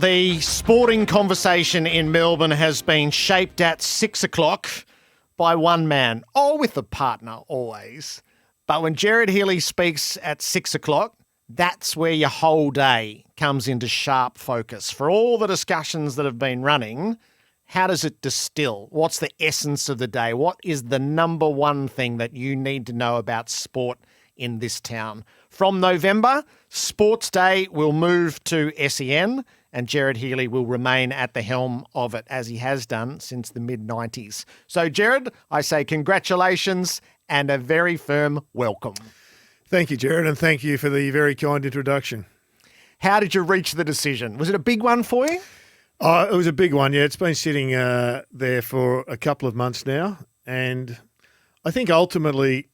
the sporting conversation in Melbourne has been shaped at 6 o'clock by one man, all with a partner always. But when Gerard Healy speaks at 6 o'clock, that's where your whole day comes into sharp focus. For all the discussions that have been running, how does it distill? What's the essence of the day? What is the number one thing that you need to know about sport in this town? From November, Sportsday will move to SEN and Gerard Healy will remain at the helm of it, as he has done since the mid-90s. So, Gerard, I say congratulations and a very firm welcome. Thank you, Gerard, and thank you for the very kind introduction. How did you reach the decision? Was it a big one for you? It was a big one, yeah. It's been sitting there for a couple of months now, and I think ultimately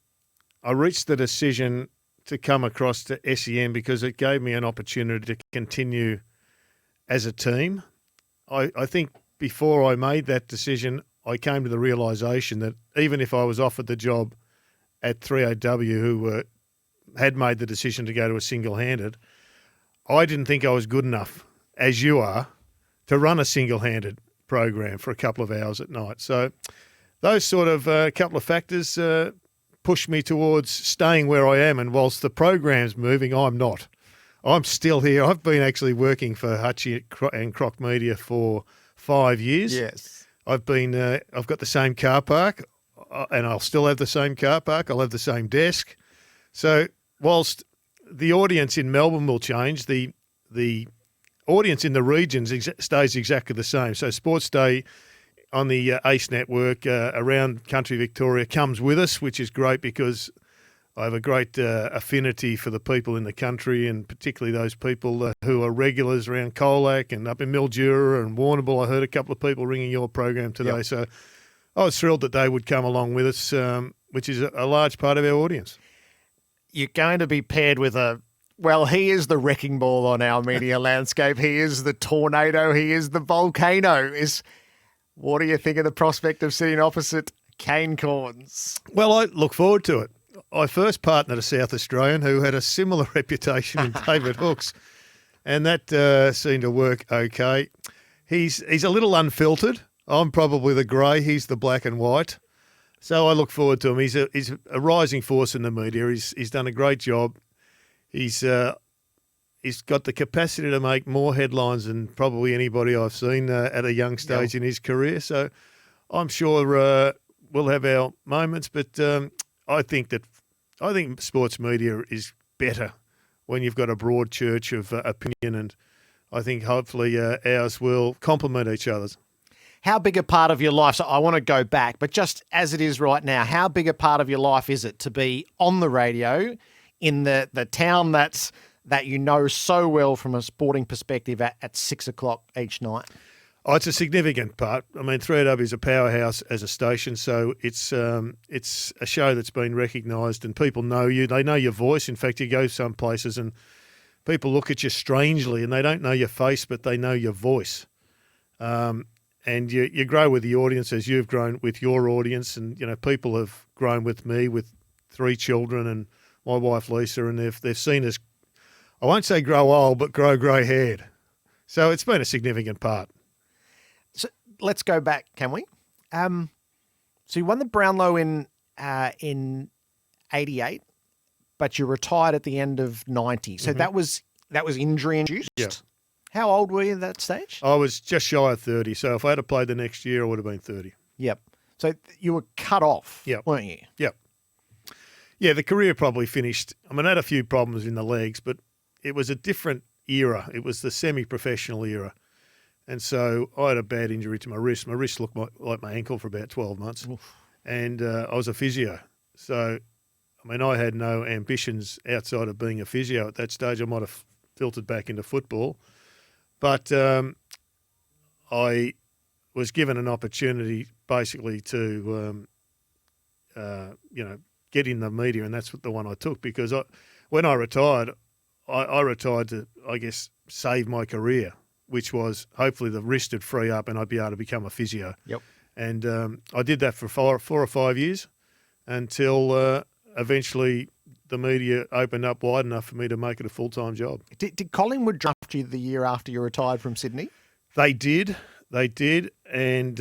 I reached the decision to come across to SEN because it gave me an opportunity to continue as a team. I think before I made that decision, I came to the realisation that even if I was offered the job at 3AW, who had made the decision to go to a single-handed, I didn't think I was good enough, as you are, to run a single-handed program for a couple of hours at night. So those sort of couple of factors pushed me towards staying where I am. And whilst the program's moving, I'm not. I'm still here. I've been actually working for Hutchie and Croc Media for 5 years. Yes. I've got the same car park, and I'll still have the same car park. I'll have the same desk. So whilst the audience in Melbourne will change, the audience in the regions stays exactly the same. So Sportsday on the ACE network around country Victoria comes with us, which is great because I have a great affinity for the people in the country, and particularly those people who are regulars around Colac and up in Mildura and Warrnambool. I heard a couple of people ringing your program today. Yep. So I was thrilled that they would come along with us, which is a large part of our audience. You're going to be paired with he is the wrecking ball on our media landscape. He is the tornado. He is the volcano. What do you think of the prospect of sitting opposite Kane Cornes? Well, I look forward to it. I first partnered a South Australian who had a similar reputation in David Hooks, and that seemed to work okay. He's a little unfiltered. I'm probably the grey. He's the black and white. So I look forward to him. He's a rising force in the media. He's done a great job. He's got the capacity to make more headlines than probably anybody I've seen at a young stage in his career. So I'm sure we'll have our moments, but I think sports media is better when you've got a broad church of opinion, and I think hopefully ours will complement each other's. How big a part of your life, so I want to go back, but just as it is right now, how big a part of your life is it to be on the radio in the town that you know so well from a sporting perspective at 6 o'clock each night? Oh, it's a significant part. I mean, 3AW is a powerhouse as a station, so it's a show that's been recognised and people know you. They know your voice. In fact, you go some places and people look at you strangely and they don't know your face, but they know your voice. And you grow with the audience as you've grown with your audience. And, you know, people have grown with me with 3 children and my wife Lisa, and they've seen us, I won't say grow old, but grow grey-haired. So it's been a significant part. So let's go back, can we? So you won the Brownlow in 88, but you retired at the end of 90. So that was injury induced? Yeah. How old were you at that stage? I was just shy of 30. So if I had played the next year, I would have been 30. Yep. So you were cut off, weren't you? Yep. Yeah, the career probably finished. I mean, I had a few problems in the legs, but it was a different era. It was the semi-professional era. And so I had a bad injury to my wrist. My wrist looked like my ankle for about 12 months. Oof. And I was a physio. So, I mean, I had no ambitions outside of being a physio at that stage. I might have filtered back into football. But I was given an opportunity basically to, get in the media, and that's the one I took because when I retired, I retired to, I guess, save my career, which was hopefully the wrist would free up and I'd be able to become a physio. Yep. And I did that for 4 or 5 years until eventually the media opened up wide enough for me to make it a full-time job. Did Collingwood draft you the year after you retired from Sydney? They did. And,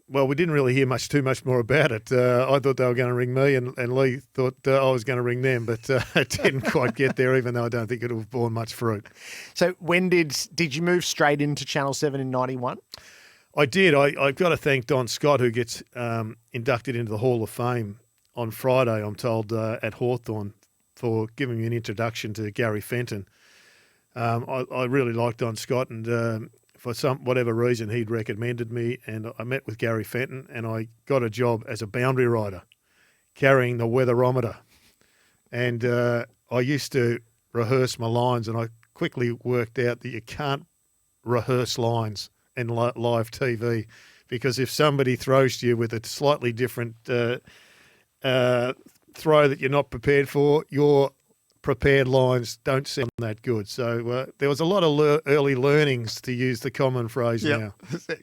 well, we didn't really hear too much more about it. I thought they were going to ring me, and Lee thought I was going to ring them, but it didn't quite get there, even though I don't think it would have borne much fruit. So when did you move straight into Channel 7 in 91? I did. I've got to thank Don Scott, who gets inducted into the Hall of Fame on Friday, I'm told, at Hawthorn, for giving me an introduction to Gary Fenton. I really liked Don Scott, and for whatever reason, he'd recommended me, and I met with Gary Fenton, and I got a job as a boundary rider, carrying the weatherometer. And I used to rehearse my lines, and I quickly worked out that you can't rehearse lines in live TV, because if somebody throws to you with a slightly different throw that you're not prepared for, your prepared lines don't sound that good. So there was a lot of early learnings, to use the common phrase now.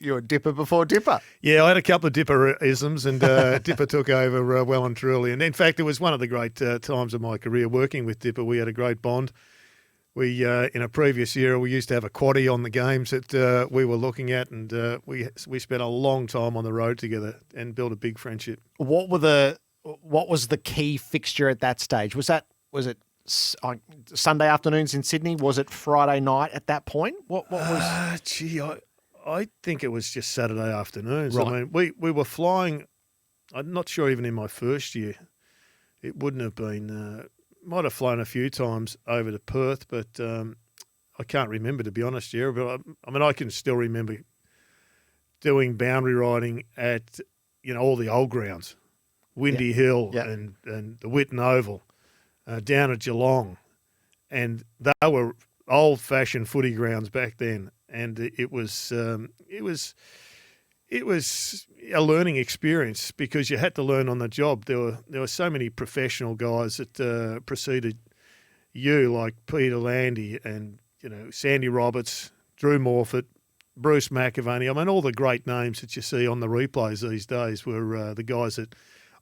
You're a dipper before dipper. Yeah, I had a couple of dipper-isms, and Dipper took over well and truly. And in fact, it was one of the great times of my career working with Dipper. We had a great bond. We, in a previous era, we used to have a quaddie on the games that we were looking at, and we spent a long time on the road together and built a big friendship. What was the key fixture at that stage? Was it Sunday afternoons in Sydney? Was it Friday night at that point? What was? I think it was just Saturday afternoons. Right. I mean, we were flying. I'm not sure even in my first year, it wouldn't have been. Might have flown a few times over to Perth, but I can't remember, to be honest, Gerard. But I mean, I can still remember doing boundary riding at all the old grounds, Windy Hill and the Whitten Oval, down at Geelong, and they were old-fashioned footy grounds back then, and it was a learning experience, because you had to learn on the job. There were so many professional guys that preceded you, like Peter Landy and Sandy Roberts, Drew Morfitt, Bruce McAvaney. I mean, all the great names that you see on the replays these days were the guys that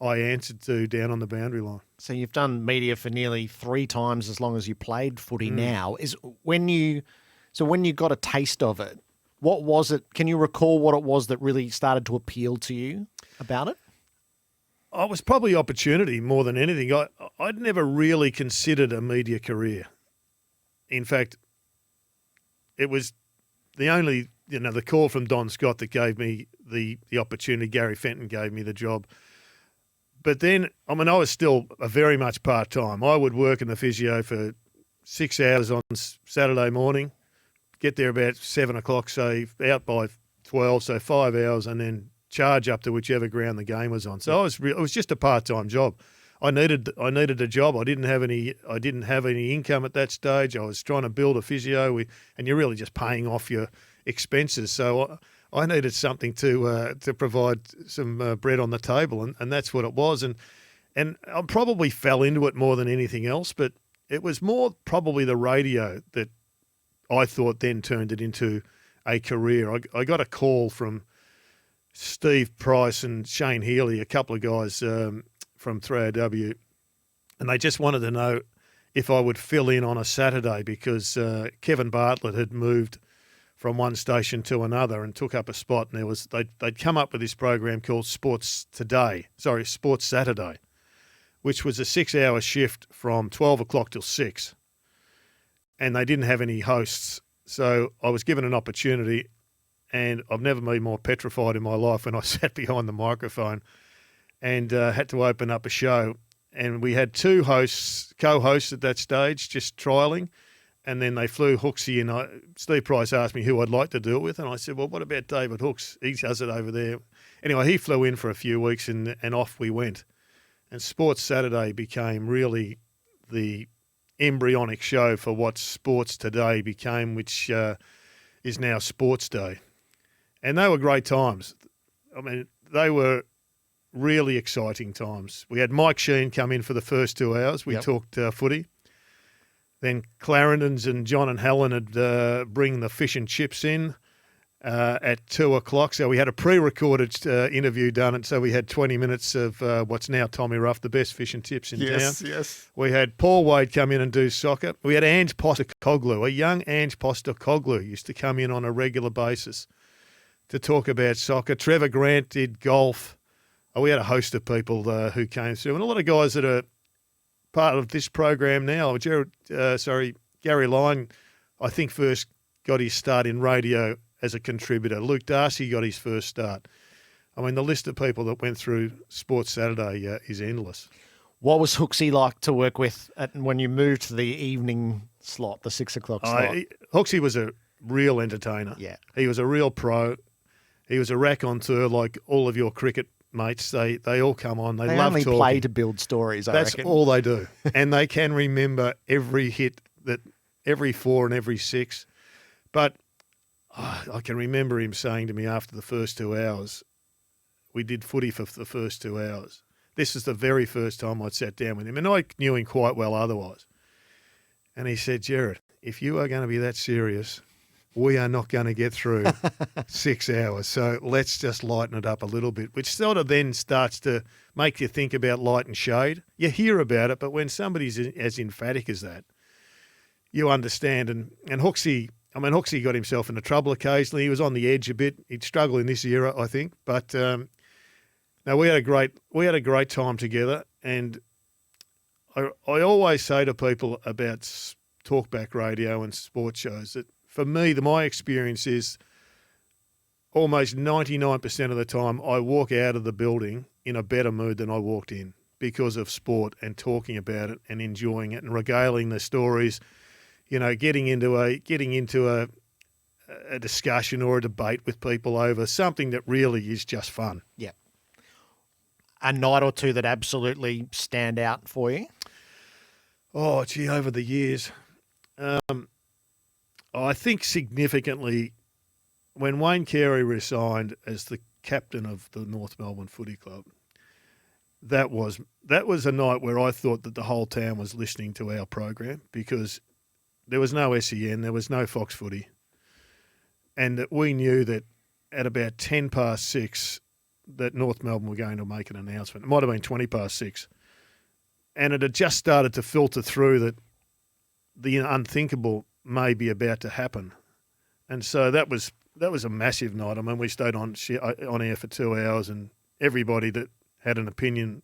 I answered to down on the boundary line. So you've done media for nearly 3 times as long as you played footy now. When you got a taste of it, what was it? Can you recall what it was that really started to appeal to you about it? I was probably opportunity more than anything. I'd never really considered a media career. In fact, it was the only, the call from Don Scott that gave me the opportunity. Gary Fenton gave me the job. But then, I mean, I was still very much part-time. I would work in the physio for 6 hours on Saturday morning, get there about 7 o'clock, say out by 12, so 5 hours, and then charge up to whichever ground the game was on. So it was just a part-time job. I needed a job. I didn't have any income at that stage. I was trying to build a physio, and you're really just paying off your expenses. So I needed something to provide some bread on the table, and that's what it was. And I probably fell into it more than anything else, but it was more probably the radio that I thought then turned it into a career. I got a call from Steve Price and Shane Healy, a couple of guys from 3AW, and they just wanted to know if I would fill in on a Saturday, because Kevin Bartlett had moved from one station to another and took up a spot, and they'd come up with this program called Sports Saturday, which was a 6-hour shift from 12 o'clock till 6. And they didn't have any hosts. So I was given an opportunity, and I've never been more petrified in my life when I sat behind the microphone and had to open up a show. And we had 2 co-hosts at that stage, just trialling. And then they flew Hooksy in. Steve Price asked me who I'd like to do it with. And I said, well, what about David Hooks? He does it over there. Anyway, he flew in for a few weeks, and off we went. And Sports Saturday became really the embryonic show for what Sports Today became, which is now Sportsday. And they were great times. I mean, they were really exciting times. We had Mike Sheen come in for the first 2 hours. We talked footy. Then Clarendon's and John and Helen would bring the fish and chips in, at 2:00. So we had a pre-recorded interview done, and so we had 20 minutes of what's now Tommy Ruff, the best fish and tips in town. Yes. We had Paul Wade come in and do soccer. We had Ange Postecoglou, a young Ange Postecoglou, used to come in on a regular basis to talk about soccer. Trevor Grant did golf. We had a host of people who came through, and a lot of guys that are part of this program now. Gary Lyon, I think, first got his start in radio as a contributor. Luke Darcy got his first start. I mean, the list of people that went through Sports Saturday is endless. What was Hooksy like to work with when you moved to the evening slot, the 6:00 slot? Hooksy was a real entertainer. Yeah. He was a real pro. He was a raconteur like all of your cricket mates. They all come on. They love only talking. play to build stories, I That's reckon. all they do. And they can remember every hit, every 4 and every 6. But I can remember him saying to me after the first 2 hours, we did footy for the first 2 hours. This is the very first time I'd sat down with him, and I knew him quite well otherwise. And he said, Gerard, if you are going to be that serious, we are not going to get through 6 hours. So let's just lighten it up a little bit, which sort of then starts to make you think about light and shade. You hear about it, but when somebody's as emphatic as that, you understand. And Hooksy got himself into trouble occasionally. He was on the edge a bit. He'd struggle in this era, I think. But no, we had a great time together. And I always say to people about talkback radio and sports shows that for me, my experience is almost 99% of the time I walk out of the building in a better mood than I walked in because of sport and talking about it and enjoying it and regaling the stories. You know, getting into a discussion or a debate with people over something that really is just fun. Yeah. A night or two that absolutely stand out for you? Oh, gee, over the years. I think significantly when Wayne Carey resigned as the captain of the North Melbourne Footy Club, that was a night where I thought that the whole town was listening to our program because there was no SEN, there was no Fox Footy, and that we knew that at about 6:10 that North Melbourne were going to make an announcement. It might have been 6:20, and it had just started to filter through that the unthinkable may be about to happen, and so that was a massive night. I mean, we stayed on air for 2 hours, and everybody that had an opinion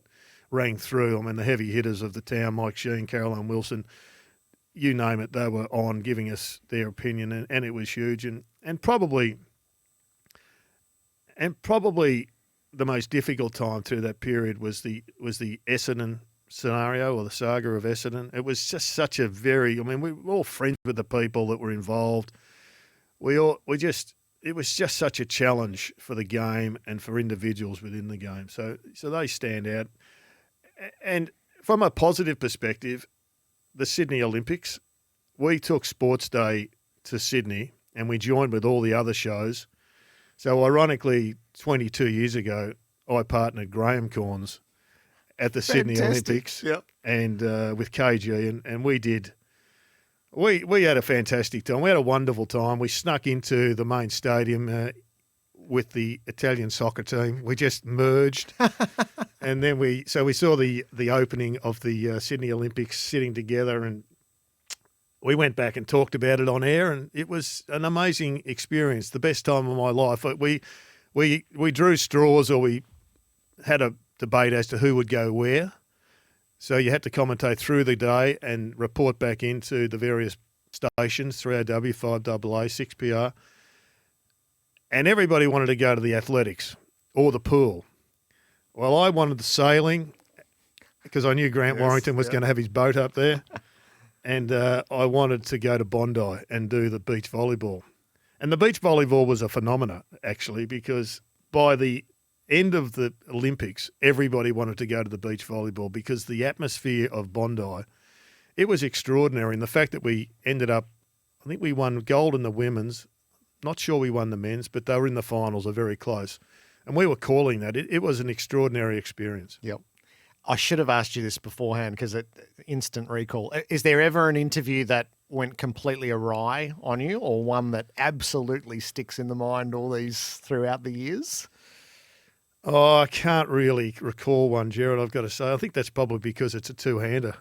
rang through. I mean, the heavy hitters of the town, Mike Sheen, Caroline Wilson, you name it, they were on giving us their opinion, and it was huge. And probably the most difficult time through that period was the Essendon scenario or the saga of Essendon. It was just such a we were all friends with the people that were involved. It was just such a challenge for the game and for individuals within the game. So they stand out. And from a positive perspective, the Sydney Olympics, we took Sportsday to Sydney and we joined with all the other shows. So ironically, 22 years ago, I partnered Graham Cornes at the Sydney Olympics and with KG, and we had a fantastic time. We had a wonderful time. We snuck into the main stadium with the Italian soccer team. We just merged. And then we saw the opening of the Sydney Olympics sitting together, and we went back and talked about it on air, and it was an amazing experience, the best time of my life. We drew straws, or we had a debate as to who would go where. So you had to commentate through the day and report back into the various stations, 3AW, 5AA, 6PR. And everybody wanted to go to the athletics or the pool. Well, I wanted the sailing because I knew Grant Warrington was going to have his boat up there. And I wanted to go to Bondi and do the beach volleyball. And the beach volleyball was a phenomena, actually, because by the end of the Olympics, everybody wanted to go to the beach volleyball because the atmosphere of Bondi, it was extraordinary. And the fact that we ended up, I think we won gold in the women's, not sure we won the men's, but they were in the finals, are very close. And we were calling that. It was an extraordinary experience. Yep. I should have asked you this beforehand because instant recall. Is there ever an interview that went completely awry on you, or one that absolutely sticks in the mind all these throughout the years? Oh, I can't really recall one, Gerard, I've got to say. I think that's probably because it's a two-hander.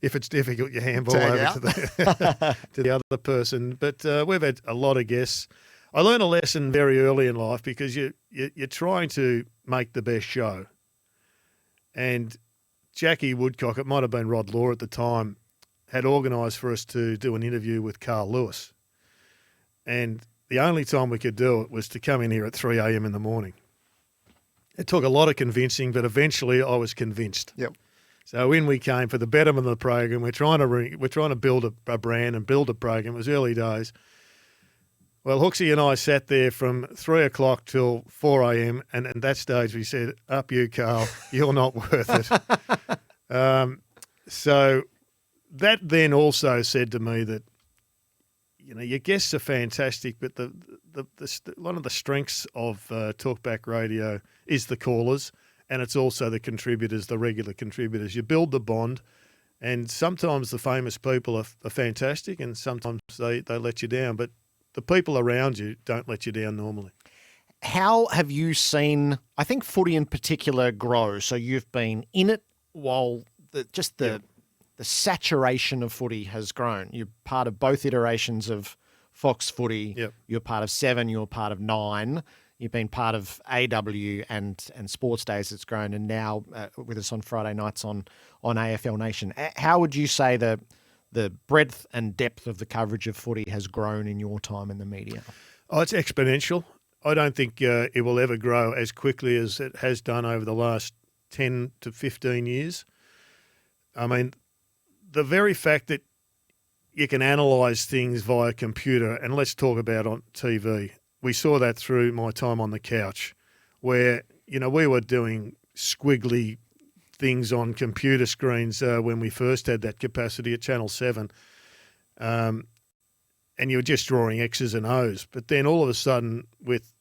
If it's difficult, you handball Tag over out. to the other person. But we've had a lot of guests. I learned a lesson very early in life because you're trying to make the best show. And Jackie Woodcock, it might have been Rod Law at the time, had organised for us to do an interview with Carl Lewis. And the only time we could do it was to come in here at 3 a.m. in the morning. It took a lot of convincing, but eventually I was convinced. Yep. So in we came for the betterment of the program. We're trying to build a brand and build a program. It was early days. Well, Hooksy and I sat there from 3 o'clock till 4 a.m. And at that stage we said, "Up you, Carl. You're not worth it." So that then also said to me that, your guests are fantastic, but one of the strengths of Talkback Radio is the callers, and it's also the contributors, the regular contributors. You build the bond, and sometimes the famous people are fantastic, and sometimes they let you down. But the people around you don't let you down normally. How have you seen, I think, footy in particular grow? So you've been in it while the saturation of footy has grown. You're part of both iterations of Fox Footy. Yep. You're part of 7, you're part of 9. You've been part of AW and Sportsday as it's grown, and now with us on Friday nights on AFL Nation. How would you say the breadth and depth of the coverage of footy has grown in your time in the media? Oh, it's exponential. I don't think it will ever grow as quickly as it has done over the last 10 to 15 years. I mean, the very fact that you can analyse things via computer, and let's talk about on TV. We saw that through my time on the couch where, we were doing squiggly things on computer screens when we first had that capacity at Channel 7. And you were just drawing X's and O's. But then all of a sudden, with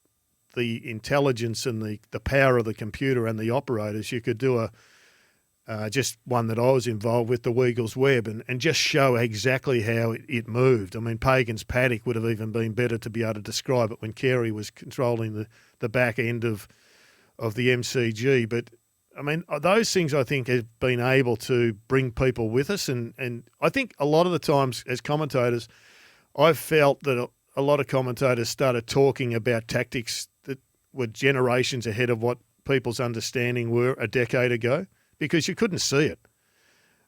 the intelligence and the power of the computer and the operators, you could do just one that I was involved with, the Weagle's Web, and just show exactly how it moved. I mean, Pagan's Paddock would have even been better to be able to describe it when Carey was controlling the back end of the MCG. But, I mean, those things I think have been able to bring people with us. And I think a lot of the times as commentators, I've felt that a lot of commentators started talking about tactics that were generations ahead of what people's understanding were a decade ago, because you couldn't see it.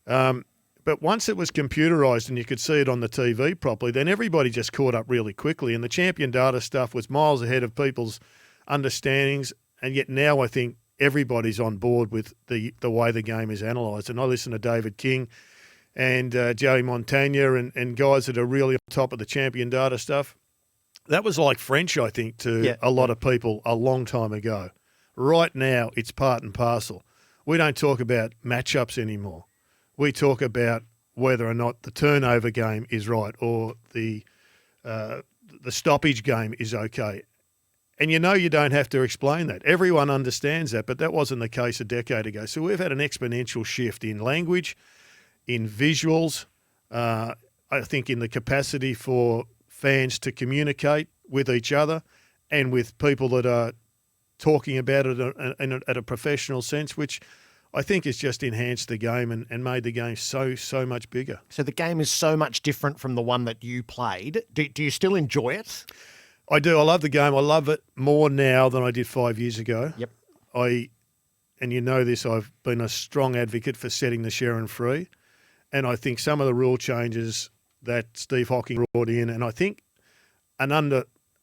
But once it was computerised and you could see it on the TV properly, then everybody just caught up really quickly. And the champion data stuff was miles ahead of people's understandings. And yet now I think everybody's on board with the way the game is analysed. And I listen to David King and Joey Montagna and guys that are really on top of the champion data stuff. That was like French, I think, to a lot of people a long time ago. Right now, it's part and parcel. We don't talk about matchups anymore. We talk about whether or not the turnover game is right or the stoppage game is okay. And you don't have to explain that. Everyone understands that, but that wasn't the case a decade ago. So we've had an exponential shift in language, in visuals, I think in the capacity for fans to communicate with each other and with people that are talking about it at a professional sense, which I think has just enhanced the game and made the game so much bigger. So the game is so much different from the one that you played. Do you still enjoy it? I do. I love the game. I love it more now than I did 5 years ago. Yep. And you know this, I've been a strong advocate for setting the Sherrin free. And I think some of the rule changes that Steve Hocking brought in, and I think an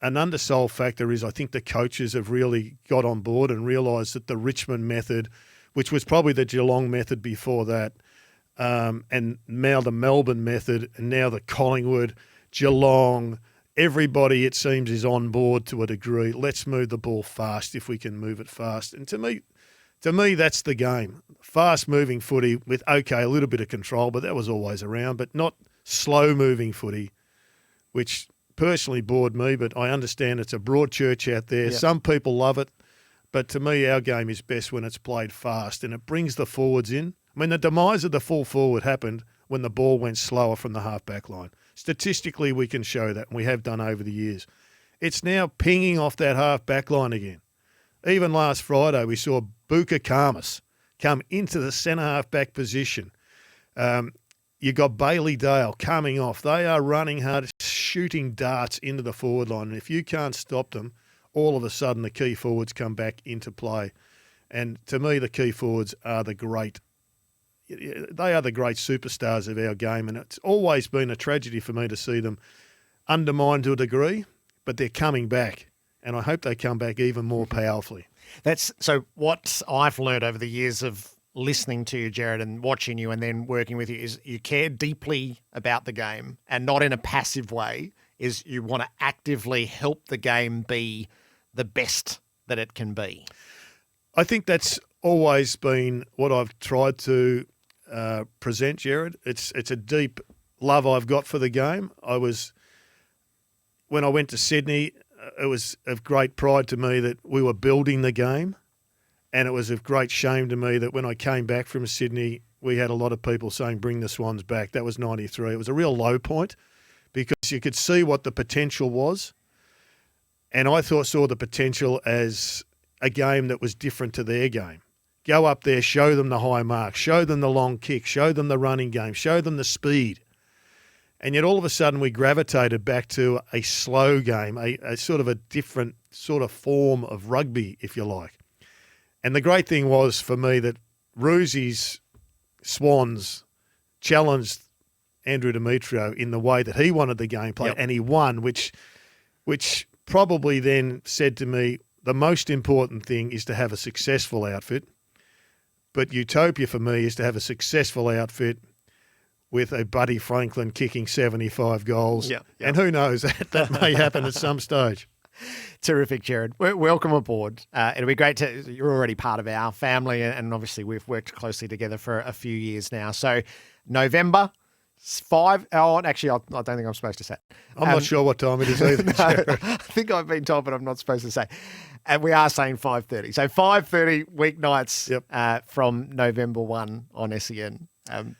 undersold factor is I think the coaches have really got on board and realised that the Richmond method, which was probably the Geelong method before that, and now the Melbourne method, and now the Collingwood, Geelong, everybody it seems is on board to a degree. Let's move the ball fast if we can move it fast. And to me, that's the game. Fast-moving footy with, a little bit of control, but that was always around, but not slow-moving footy, which personally bored me, but I understand it's a broad church out there. Yep. Some people love it, but to me, our game is best when it's played fast and it brings the forwards in. I mean, the demise of the full forward happened when the ball went slower from the half-back line. Statistically, we can show that, and we have done over the years. It's now pinging off that half-back line again. Even last Friday, we saw Buka Karmas come into the centre half-back position. You got Bailey Dale coming off. They are running hard, shooting darts into the forward line. And if you can't stop them, all of a sudden the key forwards come back into play. And to me, the key forwards are the great superstars of our game. And it's always been a tragedy for me to see them undermined to a degree, but they're coming back. And I hope they come back even more powerfully. That's so what I've learned over the years of listening to you, Gerard, and watching you and then working with you is you care deeply about the game and not in a passive way, is you want to actively help the game be the best that it can be. I think that's always been what I've tried to present, Gerard. It's a deep love I've got for the game. When I went to Sydney, it was of great pride to me that we were building the game. And it was of great shame to me that when I came back from Sydney, we had a lot of people saying, bring the Swans back. That was 93. It was a real low point because you could see what the potential was. And I saw the potential as a game that was different to their game. Go up there, show them the high mark, show them the long kick, show them the running game, show them the speed. And yet all of a sudden we gravitated back to a slow game, a sort of a different sort of form of rugby, if you like. And the great thing was for me that Roosy's Swans challenged Andrew Demetrio in the way that he wanted the game played, and he won, which probably then said to me, the most important thing is to have a successful outfit. But utopia for me is to have a successful outfit with a Buddy Franklin kicking 75 goals. And who knows, that may happen at some stage. Terrific, Gerard. Welcome aboard. It'll be great you're already part of our family, and obviously we've worked closely together for a few years now. So November 5, actually, I don't think I'm supposed to say. I'm not sure what time it is either. No, I think I've been told, but I'm not supposed to say. And we are saying 5:30. So 5:30 weeknights from November 1 on SEN.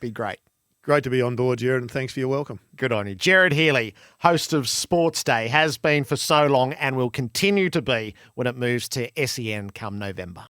Be great. Great to be on board, Gerard, and thanks for your welcome. Good on you. Gerard Healy, host of Sportsday, has been for so long and will continue to be when it moves to SEN come November.